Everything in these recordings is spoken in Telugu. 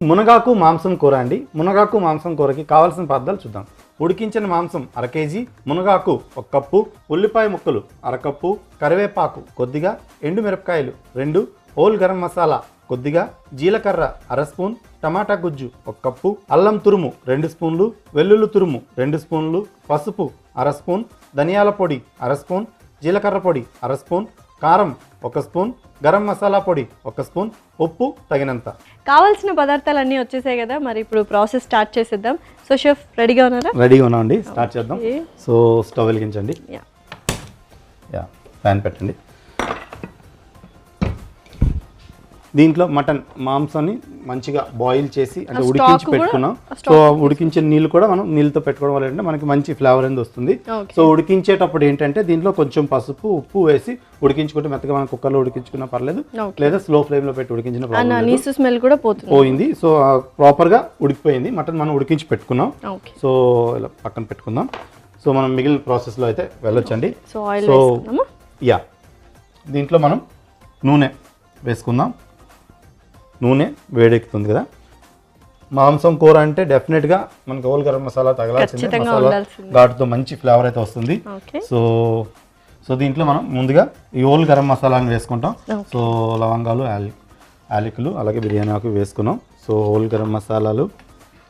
మునగాకు మాంసం కూర అండి. మునగాకు మాంసం కూరకి కావాల్సిన పదార్థాలు చూద్దాం. ఉడికించిన మాంసం 1 కేజీ, మునగాకు 1 కప్పు, ఉల్లిపాయ ముక్కలు 1/2 కప్పు, కరివేపాకు కొద్దిగా, ఎండుమిరపకాయలు 2, హోల్ గరం మసాలా కొద్దిగా, జీలకర్ర 1/2 స్పూన్, టమాటా గుజ్జు 1 కప్పు, అల్లం తురుము 2 స్పూన్లు, వెల్లుల్లి తురుము 2 స్పూన్లు, పసుపు 1/2 స్పూన్, ధనియాల పొడి 1/2 స్పూన్, జీలకర్ర పొడి 1/2 స్పూన్, కారం 1 స్పూన్, గరం మసాలా పొడి 1 స్పూన్, ఉప్పు తగినంత. కావాల్సిన పదార్థాలు అన్నీ వచ్చేసాయి కదా, మరి ఇప్పుడు ప్రాసెస్ స్టార్ట్ చేసేద్దాం. సో షెఫ్ రెడీగా ఉన్నారా? రెడీగా ఉన్నామండి, స్టార్ట్ చేద్దాం. సో స్టవ్ వెలిగించండి, ప్యాన్ పెట్టండి. దీంట్లో మటన్ మాంసాన్ని మంచిగా బాయిల్ చేసి అంటే ఉడికించి పెట్టుకున్నాం. సో ఉడికించిన నీళ్ళు కూడా మనం నీళ్ళతో పెట్టుకోవడం వల్ల ఏంటంటే మనకి మంచి ఫ్లేవర్ అనేది వస్తుంది. సో ఉడికించేటప్పుడు ఏంటంటే దీంట్లో కొంచెం పసుపు ఉప్పు వేసి ఉడికించుకుంటే మెత్తగా మనం కుక్కర్లో ఉడికించుకున్నా పర్లేదు, లేదా స్లో ఫ్లేమ్ లో పెట్టి ఉడికించిన స్మెల్ కూడా పోయింది. సో ప్రాపర్ గా ఉడికిపోయింది మటన్, మనం ఉడికించి పెట్టుకున్నాం. సో ఇలా పక్కన పెట్టుకుందాం. సో మనం మిగిలిన ప్రాసెస్ లో అయితే వెళ్ళొచ్చండి. సో దీంట్లో మనం నూనె వేసుకుందాం. నూనె వేడెక్కుతుంది కదా. మాంసం కూర అంటే డెఫినెట్గా మనకి హోల్ గరం మసాలా తగలాల్సిందే. మసాలా ఘాటుతో మంచి ఫ్లేవర్ అయితే వస్తుంది. సో దీంట్లో మనం ముందుగా ఈ హోల్ గరం మసాలాని వేసుకుంటాం. సో లవంగాలు, యాలకులు, అలాగే బిర్యానీ ఆకు వేసుకున్నాం. సో హోల్ గరం మసాలాలు,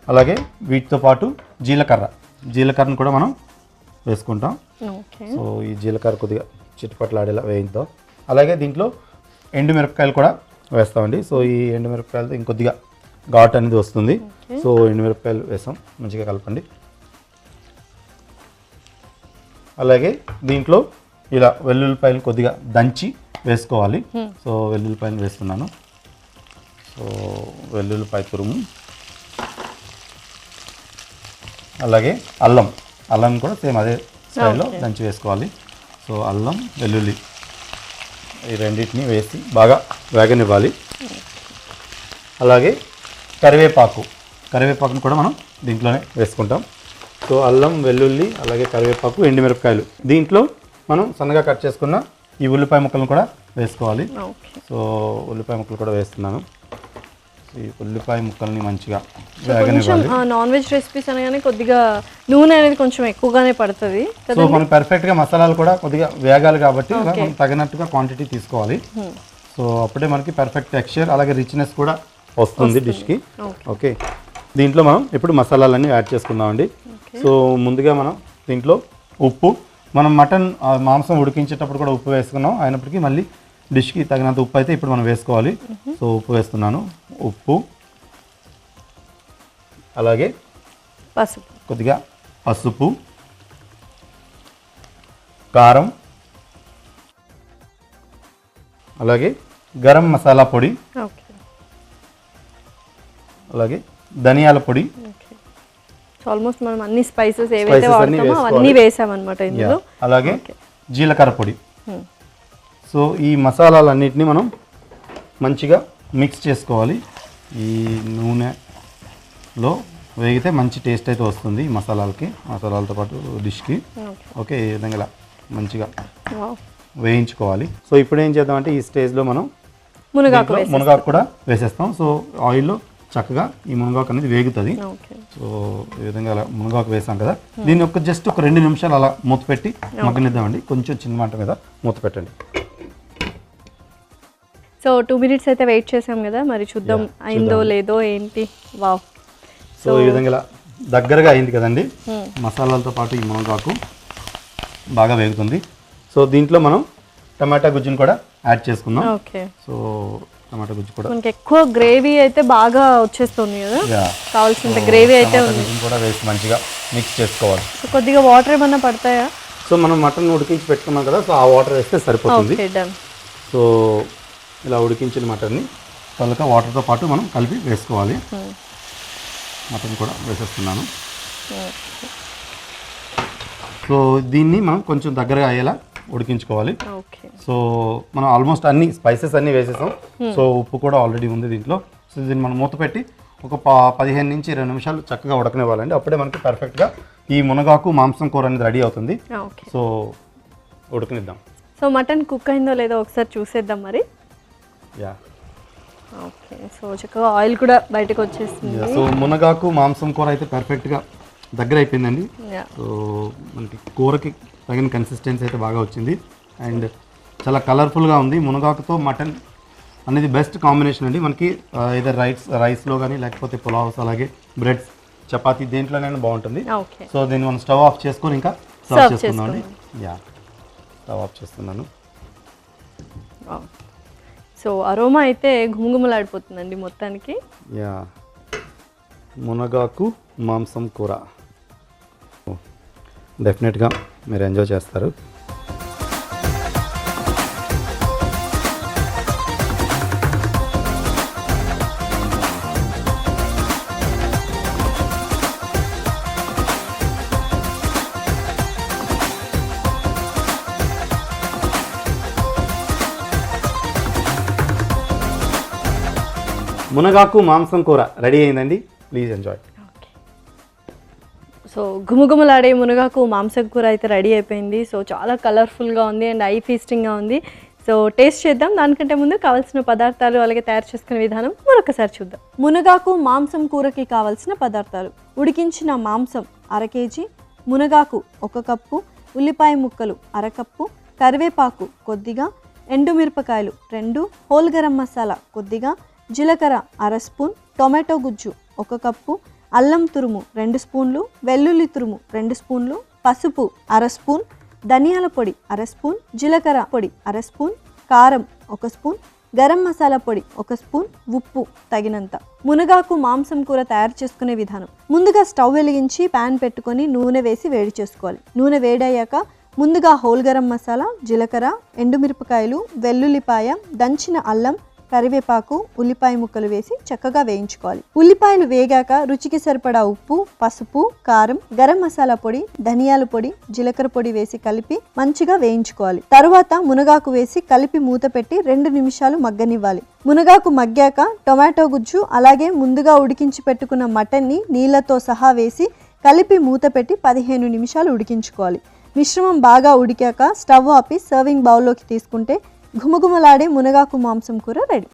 అలాగే వీటితో పాటు జీలకర్రను కూడా మనం వేసుకుంటాం. సో ఈ జీలకర్ర కొద్దిగా చిట్టుపట్లాడేలా వేయిద్దాం. అలాగే దీంట్లో ఎండుమిరపకాయలు కూడా వేస్తామండి. సో ఈ ఎండుమిరపకాయలతో ఇంకొద్దిగా ఘాట్ అనేది వస్తుంది. సో ఎండుమిరపకాయలు వేసాం, మంచిగా కలపండి. అలాగే దీంట్లో ఇలా వెల్లుల్లిపాయలు కొద్దిగా దంచి వేసుకోవాలి. సో వెల్లుల్లిపాయలు వేస్తున్నాను. సో వెల్లుల్లిపాయ తురుము, అలాగే అల్లం కూడా సేమ్ అదే స్టైల్లో దంచి వేసుకోవాలి. సో అల్లం, వెల్లుల్లి ఈ రెండింటిని వేసి బాగా వేగనివ్వాలి. అలాగే కరివేపాకును కూడా మనం దీంట్లోనే వేసుకుంటాం. సో అల్లం, వెల్లుల్లి, అలాగే కరివేపాకు, ఎండుమిరపకాయలు, దీంట్లో మనం సన్నగా కట్ చేసుకున్న ఈ ఉల్లిపాయ ముక్కలను కూడా వేసుకోవాలి. సో ఉల్లిపాయ ముక్కలు కూడా వేస్తున్నాను. ఈ ఉల్లిపాయ ముక్కల్ని మంచిగా వేగనివ్వాలి. నాన్ వెజ్ రెసిపీస్ అనగానే కొద్దిగా నూనె అనేది కొంచెం ఎక్కువగానే పడుతుంది. సో మనం పర్ఫెక్ట్గా మసాలాలు కూడా కొద్దిగా వేగాలి కాబట్టి మనం తగినట్టుగా క్వాంటిటీ తీసుకోవాలి. సో అప్పుడే మనకి పర్ఫెక్ట్ టెక్స్చర్ అలాగే రిచ్నెస్ కూడా వస్తుంది డిష్కి. ఓకే, దీంట్లో మనం ఇప్పుడు మసాలాలన్నీ యాడ్ చేసుకుందామండి. సో ముందుగా మనం దీంట్లో ఉప్పు, మనం మటన్ మాంసం ఉడికించేటప్పుడు కూడా ఉప్పు వేసుకున్నాం, అయినప్పటికీ మళ్ళీ డిష్కి తగినంత ఉప్పు అయితే ఇప్పుడు మనం వేసుకోవాలి. సో ఉప్పు వేస్తున్నాను. ఉప్పు, అలాగే కొద్దిగా పసుపు, కారం, అలాగే గరం మసాలా పొడి, అలాగే ధనియాల పొడి. ఆల్మోస్ట్ మనం అన్ని స్పైసెస్ ఏవైతే వాడతామో అవన్నీ వేసామన్నమాట ఇందులో. అలాగే జీలకర్ర పొడి. సో ఈ మసాలాలన్నిటిని మనం మంచిగా మిక్స్ చేసుకోవాలి. ఈ నూనెలో వేగితే మంచి టేస్ట్ అయితే వస్తుంది ఈ మసాలాలతో పాటు డిష్కి. ఓకే, ఈ విధంగా మంచిగా వేయించుకోవాలి. సో ఇప్పుడు ఏం చేద్దామంటే ఈ స్టేజ్లో మనం మునగాకు కూడా వేసేస్తాం. సో ఆయిల్లో చక్కగా ఈ మునగాకు అనేది వేగుతుంది. సో ఈ విధంగా అలా మునగాకు వేసాం కదా, దీన్ని జస్ట్ ఒక 2 నిమిషాలు అలా మూత పెట్టి మగ్గనిద్దామండి. కొంచెం చిన్న మంట మీద మూత పెట్టండి. సో 2 minutes అయితే వెయిట్ చేసాం కదా, మరి చూద్దాం అయిందో లేదో ఏంటి. వావ్, సో ఈ విధంగా దగ్గరగా అయింది కదండి. మసాలాలతో పాటు ఈ మునగాకు బాగా వేగుతుంది. సో దీంట్లో మనం టమాటా గుజ్జును కూడా యాడ్ చేసుకుందాం. ఓకే, సో టమాటా గుజ్జు కూడా మనకి ఎక్కువ గ్రేవీ అయితే బాగా వచ్చేస్తుంది కదా, కావాల్సినంత గ్రేవీ అయితే ఉంది. కూడా వేసి మంచిగా మిక్స్ చేసుకోవాలి. సో కొద్దిగా వాటర్ ఏమన్నా పడతాయా? సో మనం మటన్ ఉడికించి పెట్టుకున్నాం కదా, సో ఆ వాటర్ వేస్తే సరిపోతుంది. సో ఇలా ఉడికించిన మటన్ని తొలక వాటర్తో పాటు మనం కలిపి వేసుకోవాలి. మటన్ కూడా వేసేస్తున్నాను. సో దీన్ని మనం కొంచెం దగ్గరగా అయ్యేలా ఉడికించుకోవాలి. సో మనం ఆల్మోస్ట్ అన్ని స్పైసెస్ అన్నీ వేసేసాం. సో ఉప్పు కూడా ఆల్రెడీ ఉంది దీంట్లో. సో దీన్ని మనం మూత పెట్టి ఒక 15 నుంచి 20 నిమిషాలు చక్కగా ఉడకనివ్వాలండి. అప్పుడే మనకి పర్ఫెక్ట్గా ఈ మునగాకు మాంసం కూర అనేది రెడీ అవుతుంది. సో ఉడకనిద్దాం. సో మటన్ కుక్ అయిందో లేదో ఒకసారి చూసేద్దాం మరి. ఓకే, సో చక్కగా ఆయిల్ కూడా బయటకు వచ్చేస్తుంది. సో మునగాకు మాంసం కూర అయితే పర్ఫెక్ట్గా దగ్గర అయిపోయిందండి. Yeah. సో మనకి కూరకి తగిన కన్సిస్టెన్సీ అయితే బాగా వచ్చింది అండ్ చాలా కలర్ఫుల్గా ఉంది. మునగాకుతో మటన్ అనేది బెస్ట్ కాంబినేషన్ అండి మనకి. ఏదో రైస్లో కానీ లేకపోతే పులావ్స్ అలాగే బ్రెడ్స్ చపాతీ దేంట్లోనైనా బాగుంటుంది. ఓకే, సో దీన్ని మనం స్టవ్ ఆఫ్ చేసుకొని ఇంకా సర్వ్ చేసుకుందాం అండి. యా, స్టవ్ ఆఫ్ చేస్తున్నాను. సో అరోమా అయితే ఘుమఘుమలాడిపోతుందండి మొత్తానికి. యా, మునగాకు మాంసం కూర డెఫినెట్గా మీరు ఎంజాయ్ చేస్తారు. మునగాకు మాంసం కూర రెడీ అయిందండి. Please enjoy. సో గుమగుమలాడే మునగాకు మాంసం కూర అయితే రెడీ అయిపోయింది. సో చాలా కలర్ఫుల్గా ఉంది అండ్ ఐ ఫీస్టింగ్గా ఉంది. సో టేస్ట్ చేద్దాం. దానికంటే ముందు కావాల్సిన పదార్థాలు అలాగే తయారు చేసుకునే విధానం మరొకసారి చూద్దాం. మునగాకు మాంసం కూరకి కావాల్సిన పదార్థాలు: ఉడికించిన మాంసం 1/2 కేజీ, మునగాకు 1 కప్పు, ఉల్లిపాయ ముక్కలు 1/2 కప్పు, కరివేపాకు కొద్దిగా, ఎండుమిరపకాయలు 2, హోల్ గరం మసాలా కొద్దిగా, జీలకర్ర 1/2 స్పూన్, టొమాటో గుజ్జు 1 కప్పు, అల్లం తురుము 2 స్పూన్లు, వెల్లుల్లి తురుము 2 స్పూన్లు, పసుపు 1/2 స్పూన్, ధనియాల పొడి 1/2 స్పూన్, జీలకర్ర పొడి 1/2 స్పూన్, కారం 1 స్పూన్, గరం మసాలా పొడి 1 స్పూన్, ఉప్పు తగినంత. మునగాకు మాంసం కూర తయారు చేసుకునే విధానం: ముందుగా స్టవ్ వెలిగించి ప్యాన్ పెట్టుకొని నూనె వేసి వేడి చేసుకోవాలి. నూనె వేడయ్యాక ముందుగా హోల్ గరం మసాలా, జీలకర్ర, ఎండుమిరపకాయలు, వెల్లుల్లిపాయ, దంచిన అల్లం, కరివేపాకు, ఉల్లిపాయ ముక్కలు వేసి చక్కగా వేయించుకోవాలి. ఉల్లిపాయలు వేగాక రుచికి సరిపడా ఉప్పు, పసుపు, కారం, గరం మసాలా పొడి, ధనియాల పొడి, జీలకర్ర పొడి వేసి కలిపి మంచిగా వేయించుకోవాలి. తరువాత మునగాకు వేసి కలిపి మూత పెట్టి 2 నిమిషాలు మగ్గనివ్వాలి. మునగాకు మగ్గాక టొమాటో గుజ్జు అలాగే ముందుగా ఉడికించి పెట్టుకున్న మటన్ని నీళ్లతో సహా వేసి కలిపి మూత పెట్టి 15 నిమిషాలు ఉడికించుకోవాలి. మిశ్రమం బాగా ఉడికాక స్టవ్ ఆపి సర్వింగ్ బౌల్లోకి తీసుకుంటే ఘుమఘుమలాడే మునగాకు మాంసం కూర రెడీ.